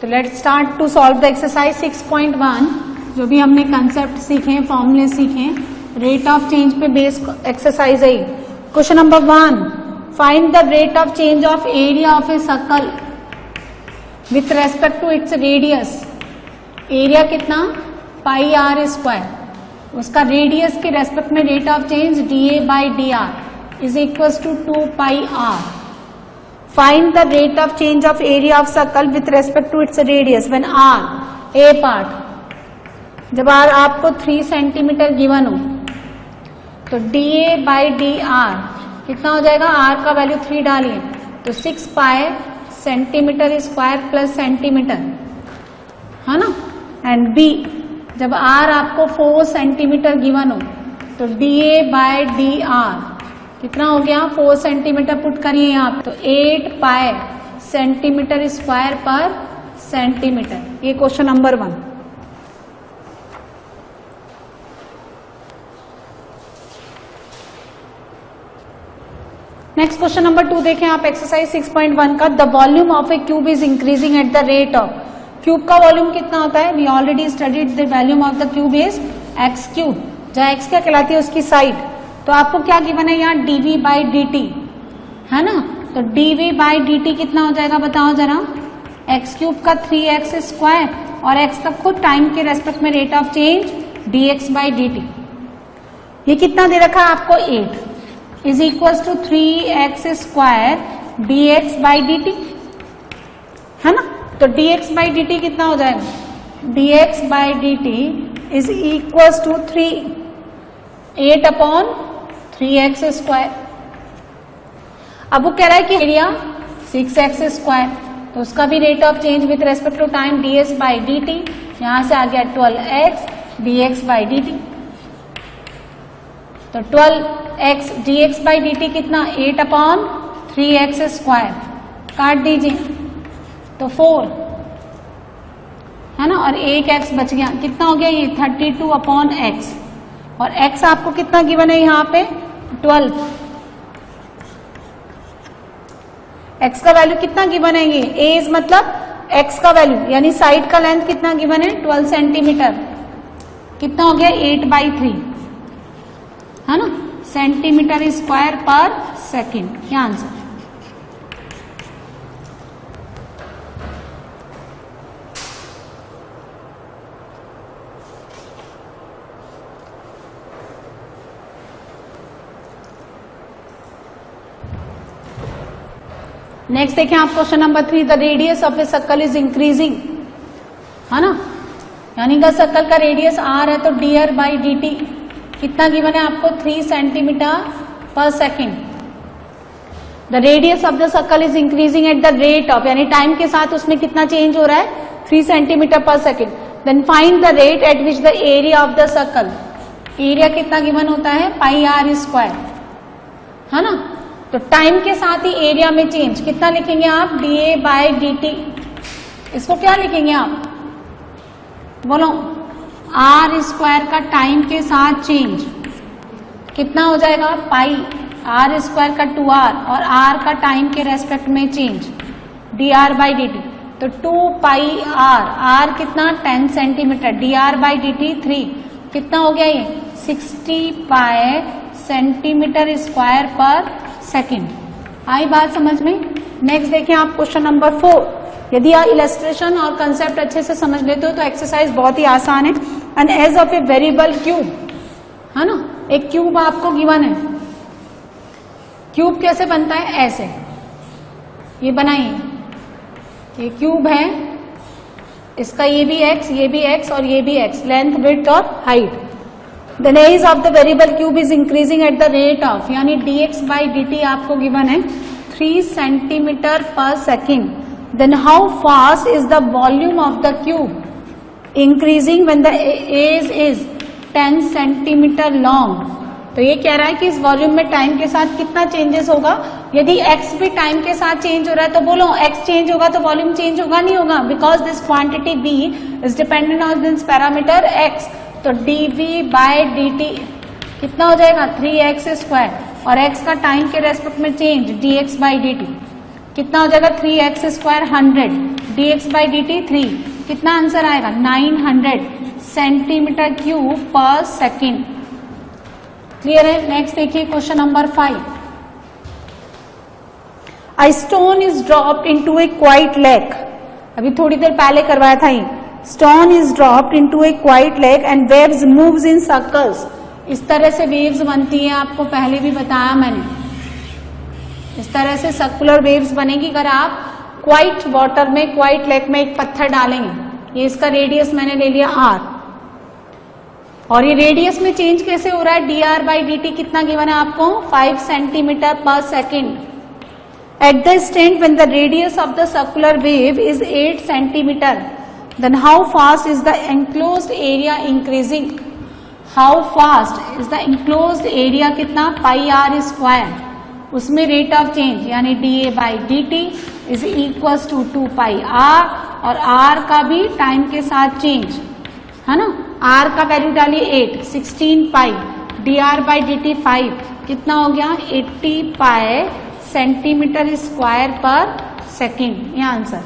तो let's start to solve the exercise 6.1। जो भी हमने कंसेप्ट सीखे, फॉर्मूले सीखे, रेट ऑफ चेंज पे बेस्ड एक्सरसाइज है। Question number 1, find the rate of change of area of a circle with respect to its radius. Area कितना, पाई आर स्क्वायर, उसका रेडियस के रेस्पेक्ट में rate of change dA/dr is equal to 2 pi r. Find the rate of change of area of circle with respect to its radius when r, a part, जब r आपको 3 centimetre given हो तो dA/dr कितना हो जाएगा, r का value 3 डालिए तो 6 पाई सेंटीमीटर स्क्वायर प्लस सेंटीमीटर, है ना। एंड b, जब r आपको 4 सेंटीमीटर गिवन हो तो dA/dr कितना हो गया, 4 सेंटीमीटर पुट करिए यहाँ पे तो 8 पाई सेंटीमीटर स्क्वायर पर सेंटीमीटर। ये question number 1। Next question number 2 देखें आप, एक्सरसाइज 6.1 का। The volume of a cube is increasing at the rate of, cube का वॉल्यूम कितना होता है, we already studied the volume of the cube is x cube, जहाँ x क्या कहलाती है उसकी साइड। तो आपको क्या गिवन है यहाँ, dV/dt, है ना। तो dV/dt कितना हो जाएगा बताओ जरा, एक्स क्यूब का 3x स्क्वायर और x का खुद टाइम के रेस्पेक्ट में रेट ऑफ चेंज dx/dt। ये कितना दे रखा है आपको, 8 is equal to 3x square dx/dt, है ना। तो dx/dt कितना हो जाएगा, dx/dt is equal to 8/3x square. अब वो कह रहा है कि एरिया 6x स्क्वायर, तो उसका भी rate of change with respect to time ds/dt, यहां से आ गया 12x dx/dt। तो 12x dx/dt कितना, 8/3x स्क्वायर, काट दीजिए तो 4, है ना, और एक x बच गया, कितना हो गया ये 32/x, और x आपको कितना गिवन है यहाँ पे 12, x का वैल्यू कितना गिवन है, ये a मतलब x का वैल्यू यानी साइड का लेंथ कितना गिवन है 12 सेंटीमीटर, कितना हो गया 8/3, है ना, सेंटीमीटर स्क्वायर पर सेकेंड, ये आंसर। नेक्स्ट देखें आप question number 3, the radius of a circle is increasing, है ना, यानी का सर्कल का रेडियस r है तो dr/dt कितना गिवन है आपको 3 सेंटीमीटर पर second. The radius of the circle is increasing at the rate of, यानी टाइम के साथ उसमें कितना चेंज हो रहा है 3 सेंटीमीटर पर second. Then find the rate at which the area of the circle, area कितना गिवन होता है पाई आर स्क्वायर, है ना। तो टाइम के साथ ही एरिया में चेंज कितना लिखेंगे आप, dA/dt, इसको क्या लिखेंगे आप बोलो, आर स्क्वायर का टाइम के साथ चेंज कितना हो जाएगा, पाई आर स्क्वायर का 2r और r का टाइम के रेस्पेक्ट में चेंज dr/dt, तो 2 पाई r कितना 10 सेंटीमीटर, dr/dt 3 कितना हो गया ये 60 पाई सेंटीमीटर स्क्वायर पर सेकेंड। आई बात समझ में। नेक्स्ट देखिए आप क्वेश्चन नंबर 4, यदि आप इलस्ट्रेशन और कंसेप्ट अच्छे से समझ लेते हो तो एक्सरसाइज बहुत ही आसान है। An edge of a variable cube, है ना, एक क्यूब आपको गिवन है, क्यूब कैसे बनता है, ऐसे ये बनाइए, ये क्यूब है, इसका ये भी x और ये भी x, लेंथ विड्थ और height. The age of the variable cube is increasing at the rate of, यानी dx/dt आपको गिवन है 3 सेंटीमीटर पर second. Then how fast is the volume of the cube increasing when the age is 10 centimetre long? तो ये कह रहा है कि इस वॉल्यूम में टाइम के साथ कितना चेंजेस होगा। यदि x भी टाइम के साथ चेंज हो रहा है तो बोलो x चेंज होगा तो वॉल्यूम चेंज होगा, नहीं होगा, because this quantity v is dependent on this parameter x। तो dV/dt कितना हो जाएगा 3x स्क्वायर और x का टाइम के रेस्पेक्ट में चेंज dx/dt। कितना हो जाएगा 3x square 100 dx by dt 3, कितना आंसर आएगा 900 सेंटीमीटर क्यूब पर सेकेंड। क्लियर है। नेक्स्ट देखिए question number 5। A stone is dropped into a quiet lake. अभी थोड़ी देर पहले करवाया था ये। Stone is dropped into a quiet lake and waves moves in circles. इस तरह से वेव्स बनती है, आपको पहले भी बताया मैंने। इस तरह से सर्कुलर वेव्स बनेगी अगर आप क्वाइट वाटर में, क्वाइट लेक में एक पत्थर डालेंगे। ये इसका रेडियस मैंने ले लिया r, और ये रेडियस में चेंज कैसे हो रहा है, dr बाई dt कितना गिवन है आपको 5 सेंटीमीटर पर second. At the instant when the radius of the circular wave is 8 centimeter, then how fast is the enclosed area increasing? How fast is the enclosed area कितना pi r square, उसमें rate of change यानी dA by dt is equals to 2 pi r, और r का भी time के साथ change है ना। r का वैल्यू डालिए 8, 16 pi, dr by dt 5, कितना हो गया 80 pi सेंटीमीटर स्क्वायर पर सेकेंड, ये आंसर।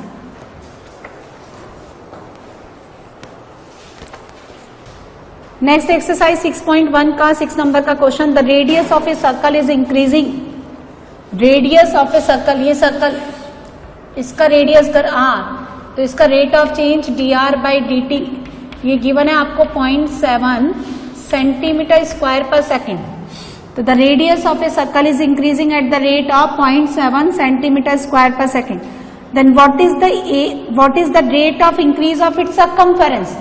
नेक्स्ट एक्सरसाइज 6.1 का 6 नंबर का question. The radius of a circle is increasing. Radius of a circle, ये सर्कल इसका रेडियस कर r, तो इसका rate of change dr by dt ये गिवन है आपको 0.7 सेंटीमीटर स्क्वायर पर सेकेंड। तो the radius of a circle is increasing at the rate of 0.7 centimetre square पर second. Then what is the rate of increase of its circumference.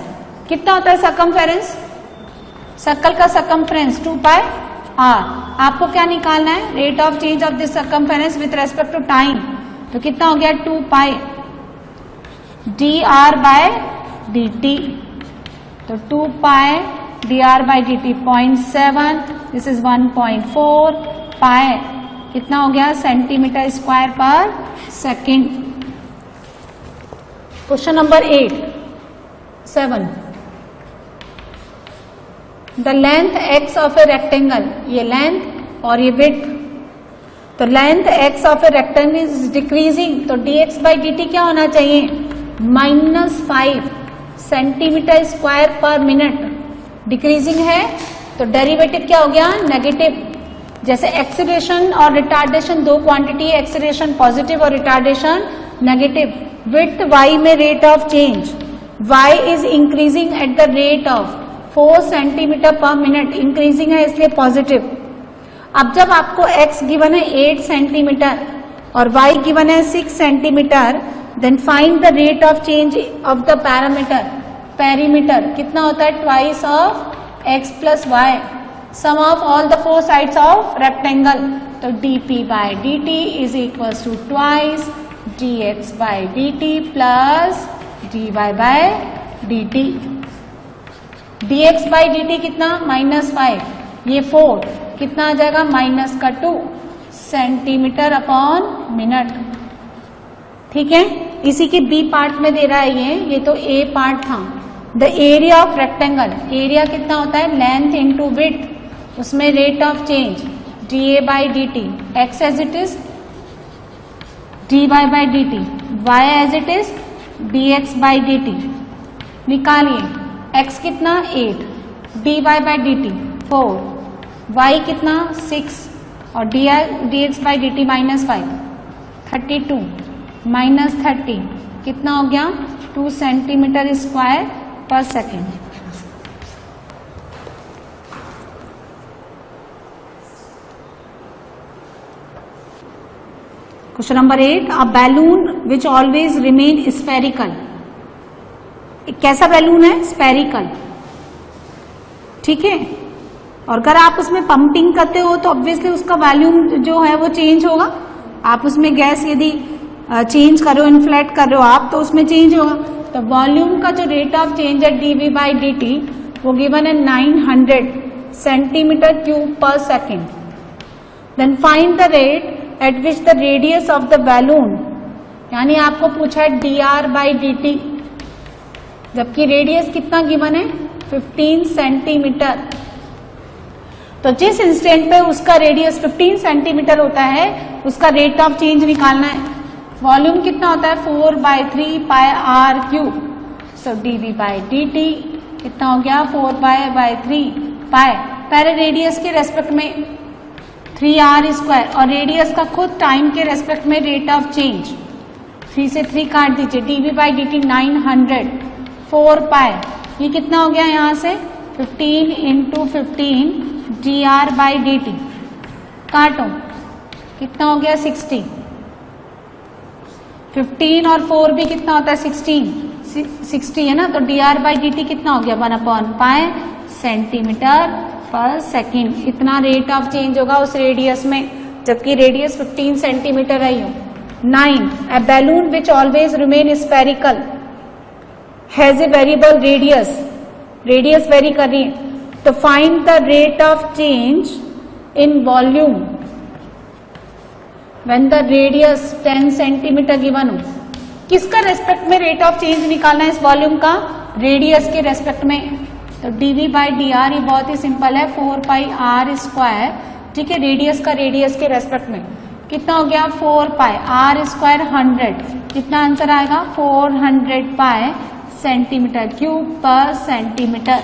कितना होता है circumference, circle का सर्कमफेरेंस 2 पाई r। आपको क्या निकालना है, rate of change of this circumference with respect to time. तो कितना हो गया 2 पाई dr बाय dt, तो 2 पाई dr by dt 0.7, this is 1.4 पाई, कितना हो गया सेंटीमीटर स्क्वायर पर second. Question number 7। The length x of a rectangle, ये लेंथ और ये विड्थ, तो length x of a rectangle is decreasing, तो dx बाई dt क्या होना चाहिए -5 सेंटीमीटर स्क्वायर पर मिनट। डिक्रीजिंग है तो डेरिवेटिव क्या हो गया नेगेटिव। जैसे एक्सीलरेशन और रिटार्डेशन दो क्वांटिटी है, एक्सीलरेशन पॉजिटिव और रिटार्डेशन नेगेटिव। विड्थ y में rate of change, y is increasing at the rate of 4 centimetre पर मिनट, इंक्रीजिंग है इसलिए पॉजिटिव। अब जब आपको x गिवन है 8 सेंटीमीटर और y गिवन है 6 centimetre, then find the rate of change of the parameter, perimeter कितना होता है twice of x plus y, sum of all the 4 sides of rectangle, तो dp by dt is equals to twice dx by dt plus dy by dt। dx by dt कितना -5, ये 4 कितना आ जाएगा -2 centimetre upon minute. ठीक है, इसी के B part में दे रहा है ये तो ए पार्ट था। The area of rectangle, area कितना होता है लेंथ इंटू विड्थ, उसमें rate of change dA by dt, x as it is dy by dt, y as it is dx by dt। निकालिए x कितना 8, dy by dt 4, y कितना 6 और dx by dt -5, 32 -30 कितना हो गया 2 centimetre square पर second. Question number 8। A balloon which always remain spherical. कैसा balloon है स्फेरिकल, ठीक है, और अगर आप उसमें पंपिंग करते हो तो ऑब्वियसली उसका वॉल्यूम जो है वो चेंज होगा। आप उसमें गैस यदि चेंज कर रहे हो, इन्फ्लेट कर रहे हो आप, तो उसमें चेंज होगा। तो वॉल्यूम का जो रेट ऑफ चेंज है dV बाई dt वो गिवन है 900 सेंटीमीटर क्यूब पर second. Then find the rate at which the radius of the balloon, यानी आपको पूछा है dr बाई dt, जबकि रेडियस कितना गिवन है 15 सेंटीमीटर। तो जिस इंस्टेंट पे उसका रेडियस 15 सेंटीमीटर होता है उसका रेट ऑफ चेंज निकालना है। वॉल्यूम कितना होता है 4/3 pi r cube. So dv by dt कितना हो गया 4/3 पाई, पहले रेडियस के रेस्पेक्ट में 3r² और रेडियस का खुद टाइम के रेस्पेक्ट में रेट ऑफ चेंज 3 से 3 काट दीजिए, dv बाई dt 900 4 पाई, ये कितना हो गया यहाँ से 15 × 15 dr बाई dt, काटो कितना हो गया 60, 15 और 4 भी कितना होता है 60 है ना, तो dr बाई dt कितना हो गया 1/पाई सेंटीमीटर पर सेकेंड। इतना रेट ऑफ चेंज होगा उस रेडियस में, जबकि रेडियस 15 सेंटीमीटर रही हो। 9. A balloon which always remain spherical has a variable radius, radius very कर रही है, तो find the rate of change in volume when the radius 10 centimetre given हो। किसका रेस्पेक्ट में रेट ऑफ चेंज निकालना है इस वॉल्यूम का, रेडियस के रेस्पेक्ट में, तो dv बाई dr ये बहुत ही सिंपल है 4πr², ठीक है, रेडियस का रेडियस के रेस्पेक्ट में कितना हो गया 4πr², 100, कितना आंसर आएगा 400 पाई सेंटीमीटर क्यूब पर सेंटीमीटर।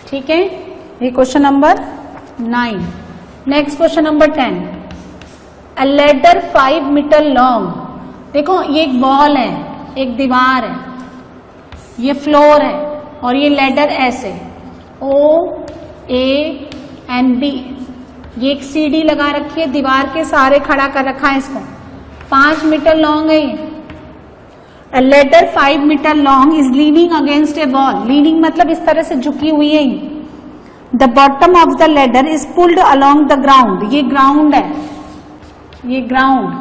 ठीक है, ये question number 9। Next question number 10। A ladder 5 metre long, देखो ये एक बॉल है, एक दीवार है, ये फ्लोर है और ये लेडर ऐसे OANB, ये एक सीढ़ी लगा रखी है, दीवार के सहारे खड़ा कर रखा है इसको, 5 मीटर लॉन्ग है ये। A ladder 5 metre long is leaning against a wall. Leaning मतलब इस तरह से झुकी हुई है। The bottom of the ladder is pulled along the ground. ये ग्राउंड है, ये ग्राउंड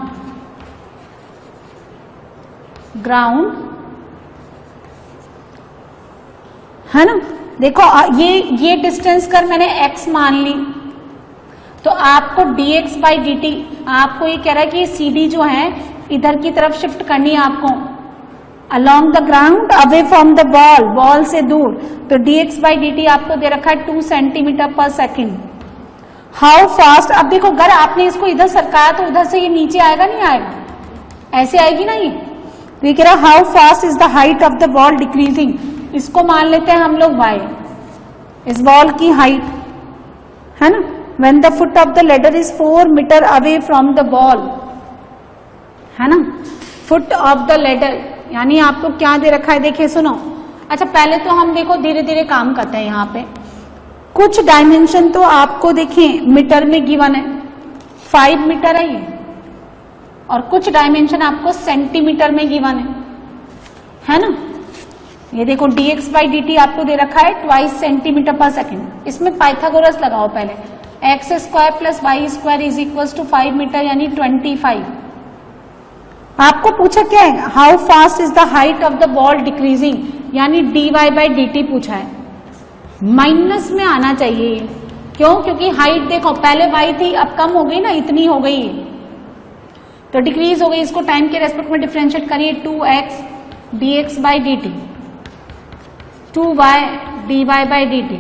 है ना। देखो ये डिस्टेंस कर मैंने x मान ली, तो आपको dx बाई dt, आपको ये कह रहा है कि ये सीढ़ी जो है इधर की तरफ शिफ्ट करनी है आपको, along the ground away from the ball, ball से दूर, तो dx बाई dt आपको दे रखा है 2 सेंटीमीटर पर सेकेंड। हाउ फास्ट, अब देखो अगर आपने इसको इधर सरकाया तो उधर से ये नीचे आएगा नहीं आएगा, ऐसे आएगी ना ये, तो ये कह रहा how fast is the height of the ball decreasing, इसको मान लेते हैं हम लोग y, इस बॉल की हाइट है ना। when the foot of the ladder is 4 metre away from the ball, है ना, foot of the ladder यानी आपको क्या दे रखा है, देखिए सुनो। अच्छा पहले तो हम देखो धीरे धीरे काम करते हैं, यहाँ पे कुछ डायमेंशन तो आपको देखिए मीटर में गिवन है, 5 मीटर है ये, और कुछ डायमेंशन आपको सेंटीमीटर में गिवन है ना। ये देखो dx बाई dt आपको दे रखा है 2 सेंटीमीटर पर सेकेंड। इसमें पाइथागोरस लगाओ पहले, x² plus y² is equal to 5 metre यानी 25। आपको पूछा क्या है, how fast is the height of the ball decreasing, यानी dy बाई dt पूछा है, माइनस में आना चाहिए। क्यों, क्योंकि हाइट देखो पहले y थी, अब कम हो गई ना, इतनी हो गई है तो डिक्रीज हो गई। इसको टाइम के रेस्पेक्ट में डिफरेंशिएट करिए, 2x dx by dt, 2y dy by dt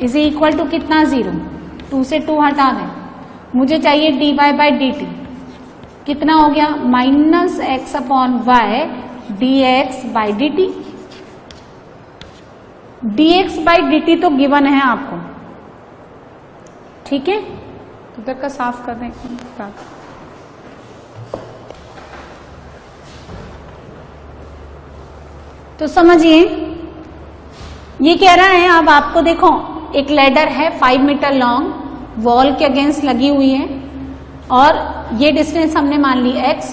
is equal to कितना 0, 2 से 2 हटा दें, मुझे चाहिए dy बाई dt, कितना हो गया -x/y dx by dt। dx by dt तो गिवन है आपको, ठीक है, उधर का साफ कर दें। तो समझिए ये कह रहा है, अब आपको देखो एक लेडर है 5 मीटर लॉन्ग, वॉल के अगेंस्ट लगी हुई है और ये डिस्टेंस हमने मान ली x।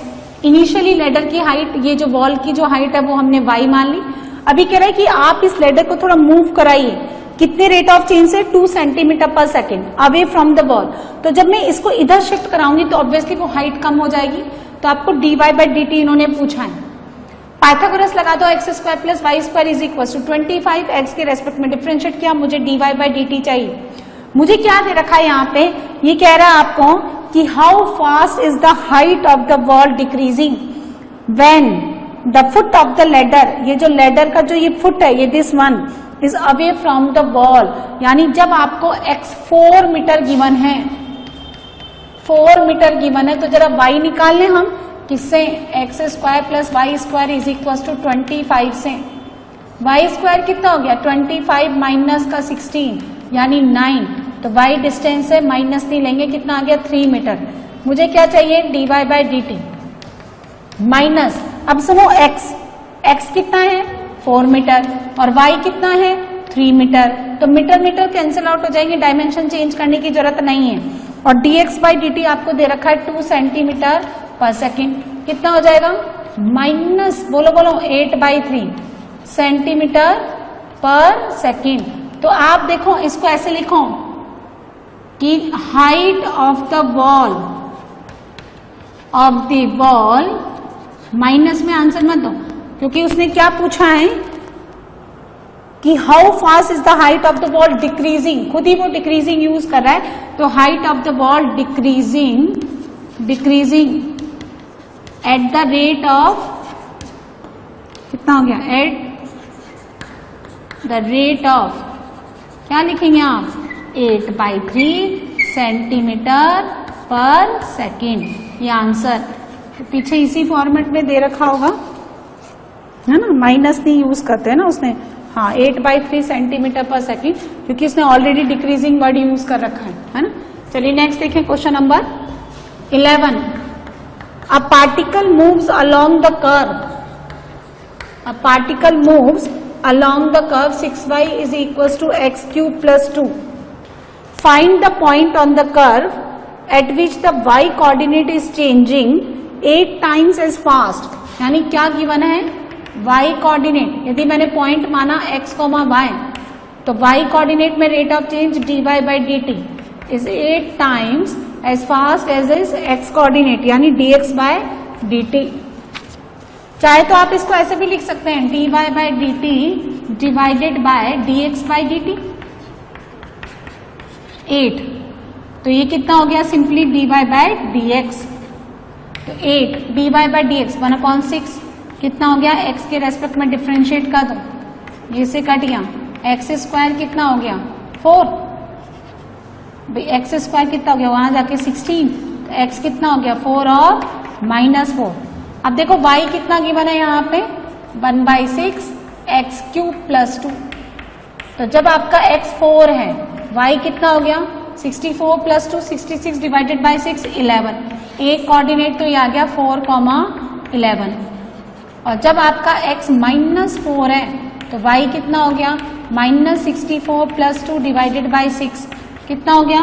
इनिशियली लेडर की हाइट, ये जो वॉल की जो हाइट है वो हमने y मान ली। अभी कह रहा है कि आप इस लेडर को थोड़ा मूव कराइए, कितने रेट ऑफ चेंज से 2 सेंटीमीटर पर second away from the ball. तो जब मैं इसको इधर शिफ्ट कराऊंगी तो ऑब्वियसली वो हाइट कम हो जाएगी, तो आपको dy बाई dt इन्होंने पूछा है। पाइथागोरस लगा दो, x² plus y² is equal to 25, x के रेस्पेक्ट में डिफरेंशिएट किया, मुझे dy बाई dt चाहिए। मुझे क्या दे रखा है यहाँ पे, ये कह रहा है आपको कि how fast is the height of the ball decreasing when the foot of the ladder, ये जो लेडर का जो ये फुट है, ये this one is away from the ball, यानी जब आपको x 4 मीटर गिवन है, 4 मीटर गिवन है, तो जरा y निकाल लें हम किससे, x square plus y square is equal to 25 से। वाई स्क्वायर कितना हो गया 25 माइनस का 16 यानी 9, तो y डिस्टेंस है माइनस नहीं लेंगे, कितना आ गया 3 मीटर। मुझे क्या चाहिए dy by d T minus, अब सुनो x कितना है 4 मीटर और y कितना है 3 मीटर, तो मीटर मीटर कैंसिल आउट हो जाएंगे, डायमेंशन चेंज करने की जरूरत नहीं है। और dx बाई डी टी आपको दे रखा है 2 सेंटीमीटर पर सेकेंड, कितना हो जाएगा माइनस बोलो 8/3 सेंटीमीटर पर सेकेंड। तो आप देखो इसको ऐसे लिखो कि height of the wall minus में आंसर मत दो, क्योंकि उसने क्या पूछा है कि how fast is the height of the wall decreasing, खुद ही वो डिक्रीजिंग यूज कर रहा है, तो height of the wall decreasing eight the rate of कितना हो गया, एट द रेट ऑफ क्या लिखेंगे आप 8/3 सेंटीमीटर पर सेकेंड, ये आंसर तो पीछे इसी फॉर्मेट में दे रखा होगा है ना, माइनस नहीं यूज करते हैं ना उसने, हाँ 8/3 सेंटीमीटर पर सेकेंड, क्योंकि उसने ऑलरेडी डिक्रीजिंग वर्ड यूज कर रखा है ना। चलिए नेक्स्ट देखें question number 11। A particle moves along the curve, a particle moves along the curve 6y is equals to x cube plus 2. Find the point on the curve at which the y coordinate is changing 8 times as fast. यानी क्या given है y coordinate, यदि मैंने point माना x, y, तो y coordinate में rate of change dy by dt is 8 times as fast as is x coordinate यानी dx by dt। चाहे तो आप इसको ऐसे भी लिख सकते हैं dy by d T divided by dx by d T 8, तो ये कितना हो गया सिंपली dy बाई dx, तो 8 dy बाई dx 1/6 कितना हो गया, x के रेस्पेक्ट में डिफ्रेंशिएट कर दो, ये से कट गया, x स्क्वायर कितना हो गया 4, भाई x स्क्वायर कितना हो गया वहां जाके 16, तो x कितना हो गया 4 और -4। अब देखो y कितना गिवन है यहाँ पे 1/6 x क्यूब प्लस 2, तो जब आपका x 4 है y कितना हो गया 64 प्लस 2 66 डिवाइडेड बाई 6 11, एक कोऑर्डिनेट तो ये आ गया 4,11, और जब आपका x -4 है तो y कितना हो गया -64 प्लस 2 डिवाइडेड बाई 6 कितना हो गया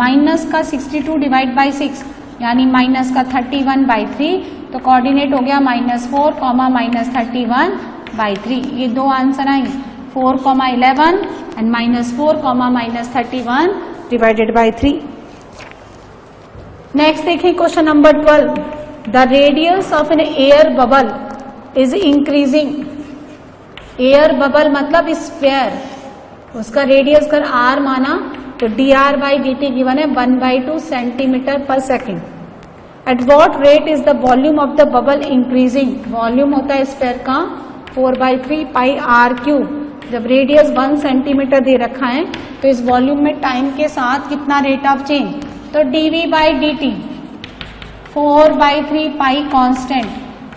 माइनस का 62 डिवाइड बाई 6 यानी माइनस का 31/3, तो कोऑर्डिनेट हो गया -4, -31/3। ये दो आंसर आएंगे 4,11 एंड -4, -31 डिवाइडेड बाई 3। नेक्स्ट देखिए question number 12। The radius of an air bubble is increasing, air bubble मतलब स्फीयर, उसका रेडियस कर r माना तो dr by d t given है 1/2 सेंटीमीटर पर second. At what rate is the volume of the bubble increasing, volume होता है sphere का 4/3 पाई r क्यूब, जब रेडियस 1 सेंटीमीटर दे रखा है तो इस वॉल्यूम में टाइम के साथ कितना रेट ऑफ चेंज, तो dv by d T 4/3 pi constant,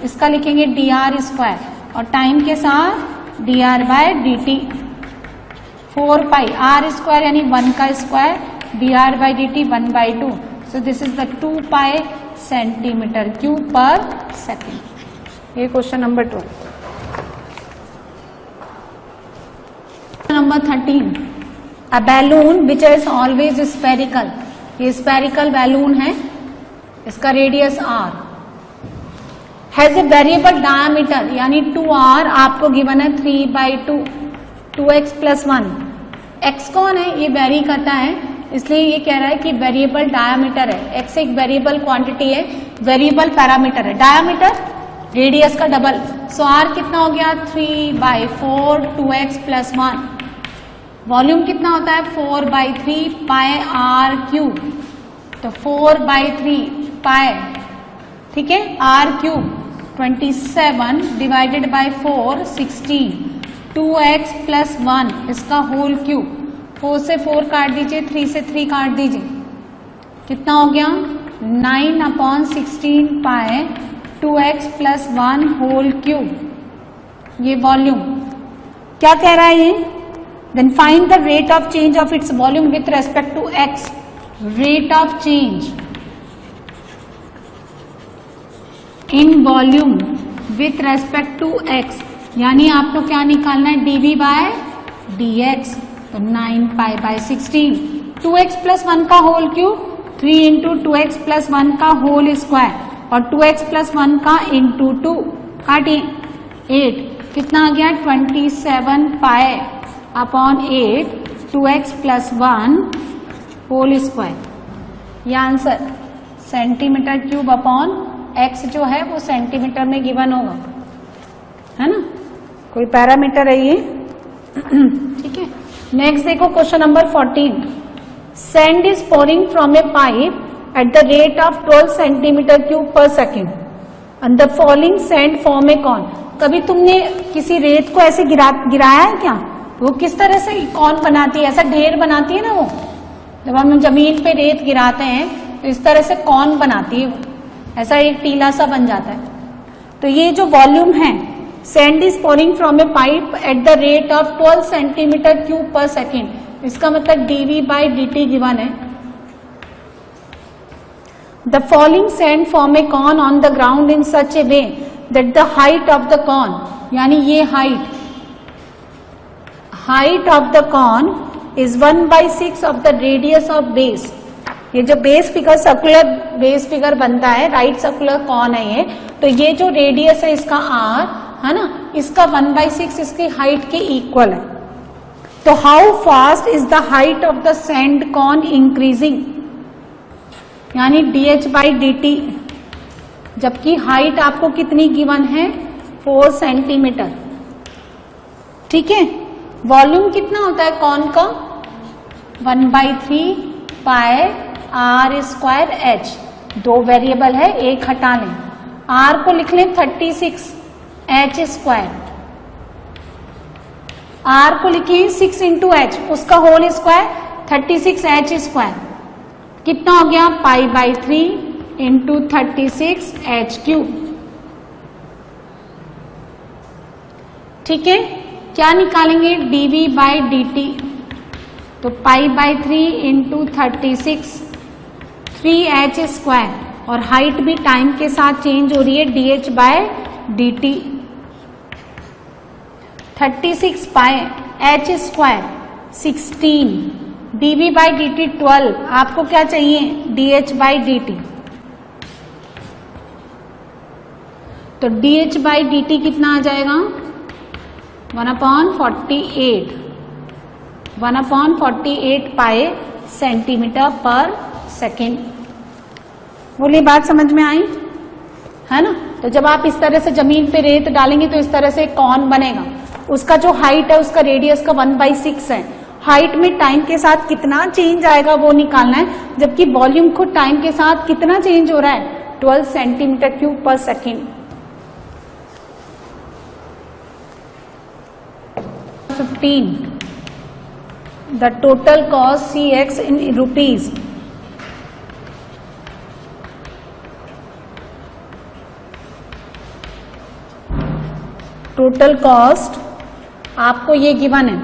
इसका लिखेंगे dr स्क्वायर, और टाइम के साथ dr by d T 4 pi r square यानी 1 का square, dr by d T 1/2, so this is the 2 pi centimetre cube पर second. ये question number 2। Number 13। A balloon which is always spherical, ये spherical balloon है, इसका radius r has a variable diameter यानी 2r, आपको given है 3/2 2x + 1। x कौन है, ये वेरी करता है, इसलिए ये कह रहा है कि वेरिएबल डायमीटर है, x एक वेरिएबल क्वांटिटी है, वेरिएबल पैरामीटर है, डायमीटर रेडियस का डबल, सो r कितना हो गया 3/4 2x + 1। वॉल्यूम कितना होता है 4/3 पाई r क्यूब, तो 4/3 पाई, ठीक है, r cube 27 divided by 4 16, 2x + 1 इसका होल क्यूब, 4 से 4 काट दीजिए, 3 से 3 काट दीजिए, कितना हो गया 9/16 पाई 2x + 1 होल क्यूब। ये वॉल्यूम क्या कह रहा है ये? Then find the rate of change of its volume with respect to x। Rate of change in volume with respect to x, यानी आपको क्या निकालना है? dv/dx। तो 9π/16 2x + 1 का होल क्यूब 3 × 2x + 1 का होल स्क्वायर और 2x + 1 का × 2 काटिए 8। कितना आ गया? 27π/8 2x + 1 होल स्क्वायर। यह answer centimetre cube upon x जो है वो सेंटीमीटर में गिवन होगा, है ना? कोई पैरामीटर है ये। ठीक है, नेक्स्ट देखो question number 14। Sand is pouring from a pipe at the rate of 12 centimetre cube पर second and the falling sand form a cone. कभी तुमने किसी रेत को ऐसे गिराया है क्या? वो किस तरह से कॉन बनाती है? ऐसा ढेर बनाती है ना वो। जब हम जमीन पे रेत गिराते हैं तो इस तरह से कॉन बनाती है, ऐसा एक टीला सा बन जाता है। तो ये जो वॉल्यूम है, sand is pouring from a pipe at the rate of 12 centimetre cube पर सेकेंड, इसका मतलब dv/dt गिवन है। The falling sand form a cone on the ground in such a way that the height of the cone, यानी ये height of the cone is 1/6 of the radius of base. ये जो base figure, circular base figure बनता है, right circular cone है ये, तो ये जो रेडियस है इसका r है ना, इसका 1/6 इसकी हाइट के इक्वल है। तो how fast is the height of the sand cone increasing, यानी dh/dt, जबकि हाइट आपको कितनी गिवन है? 4 सेंटीमीटर। ठीक है, वॉल्यूम कितना होता है कॉन का? 1/3 पाई r² h। दो वेरिएबल है, एक हटा लें, r को लिख लें 36 h², r को लिखें 6 × h, उसका होल स्क्वायर 36 h²। कितना हो गया? π/3 × 36 h³। ठीक है, क्या निकालेंगे? dv/dt। तो π/3 × 36 3h², और हाइट भी टाइम के साथ चेंज हो रही है, dh/dt। 36π h² 16 dv/dt 12। आपको क्या चाहिए? dh/dt। तो dh/dt कितना आ जाएगा? 1/48 1/48 पाई सेंटीमीटर पर सेकेंड। बोलिए, बात समझ में आई है ना? तो जब आप इस तरह से जमीन पे रेत डालेंगे तो इस तरह से कॉन बनेगा। उसका जो हाइट है उसका रेडियस का 1/6 है। हाइट में टाइम के साथ कितना चेंज आएगा वो निकालना है, जबकि वॉल्यूम खुद टाइम के साथ कितना चेंज हो रहा है? 12 सेंटीमीटर क्यूब पर second. 15 the total cost CX in rupees। Total cost आपको ये गिवन है।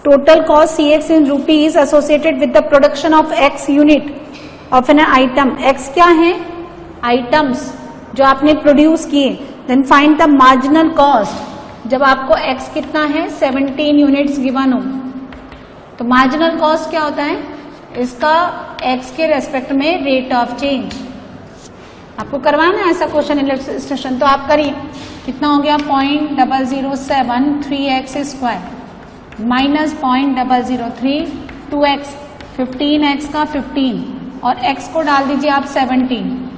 Total cost CX in rupees associated with the production of X unit of an item. X क्या है? आइटम्स जो आपने प्रोड्यूस किए। Then find the marginal cost, जब आपको X कितना है? 17 यूनिट्स गिवन हो। तो मार्जिनल कॉस्ट क्या होता है? इसका X के रेस्पेक्ट में रेट ऑफ चेंज। आपको करवाना है ऐसा क्वेश्चन इलस्ट्रेशन, तो आप करिए। कितना हो गया? 0.0073x² माइनस 0.003 2x, 15x का 15 और x को डाल दीजिए आप 17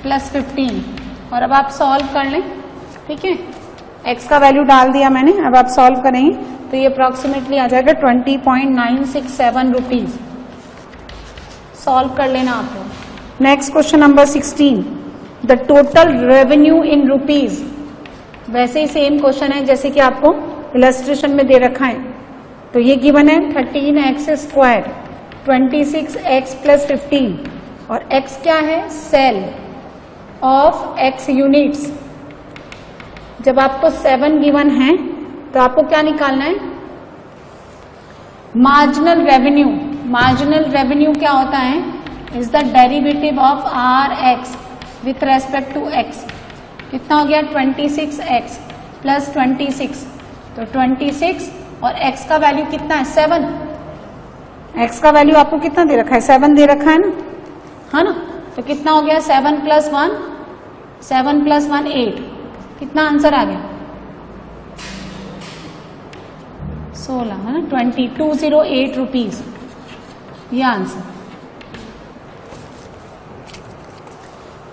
प्लस 15, और अब आप सॉल्व कर लें। ठीक है, x का वैल्यू डाल दिया मैंने, अब आप सॉल्व करेंगे तो ये अप्रोक्सीमेटली आ जाएगा 20.967 रुपीज। सॉल्व कर लेना आप लोग। Next question number 16, the total revenue in rupees. वैसे ही सेम क्वेश्चन है जैसे कि आपको इलस्ट्रेशन में दे रखा है। तो ये गिवन है 13x स्क्वायर 26x प्लस 15 और x क्या है, सेल ऑफ x यूनिट्स। जब आपको 7 गिवन है तो आपको क्या निकालना है, मार्जिनल रेवेन्यू। मार्जिनल रेवेन्यू क्या होता है, is the derivative of Rx with respect to x। कितना हो गया 26x प्लस 26, तो 26 और x का वैल्यू कितना है 7। x का वैल्यू आपको कितना दे रखा है 7 दे रखा है ना, है ना। तो कितना हो गया 7 प्लस 1, 7 प्लस 1 8। कितना आंसर आ गया 16 है ना, 2208 रुपीज ये आंसर।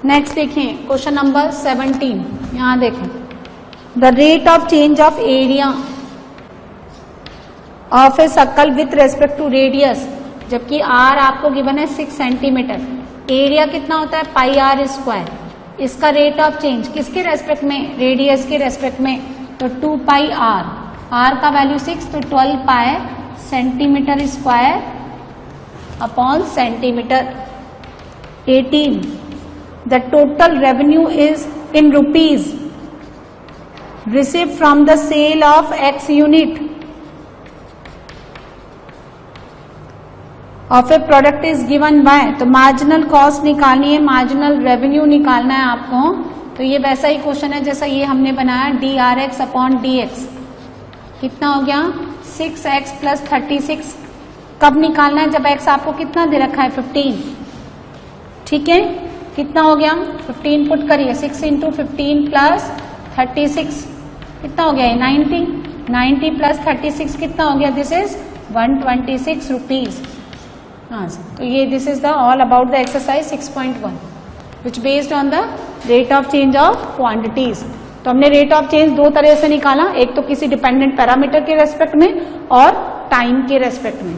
नेक्स्ट देखिए क्वेश्चन नंबर 17, यहां देखें the rate of change of area of a circle with respect to radius. जबकि r आपको गिवन है 6 सेंटीमीटर, एरिया कितना होता है पाई r स्क्वायर। इसका रेट ऑफ चेंज किसके रेस्पेक्ट में, रेडियस के रेस्पेक्ट में, तो 2 पाई r। r का वैल्यू 6 तो 12 पाई centimetre square upon centimetre. 18 the total revenue is in rupees receive from the sale of x unit of a product is given by. तो marginal cost निकालनी है, marginal revenue निकालना है आपको। तो ये वैसा ही क्वेश्चन है जैसा ये हमने बनाया dRx अपॉन dx। कितना हो गया 6x प्लस 36। कब निकालना है, जब x आपको कितना दे रखा है 15। ठीक है, कितना हो गया 15 पुट करिए, 6 इंटू 15 प्लस 36 कितना हो गया 90। 90 प्लस 36 कितना हो गया, दिस इज 126 रुपीज। हाँ, तो ये this is the all about the exercise 6.1 which based on the rate of change of quantities. तो हमने रेट ऑफ चेंज दो तरह से निकाला, एक तो किसी डिपेंडेंट पैरामीटर के रेस्पेक्ट में और टाइम के रेस्पेक्ट में।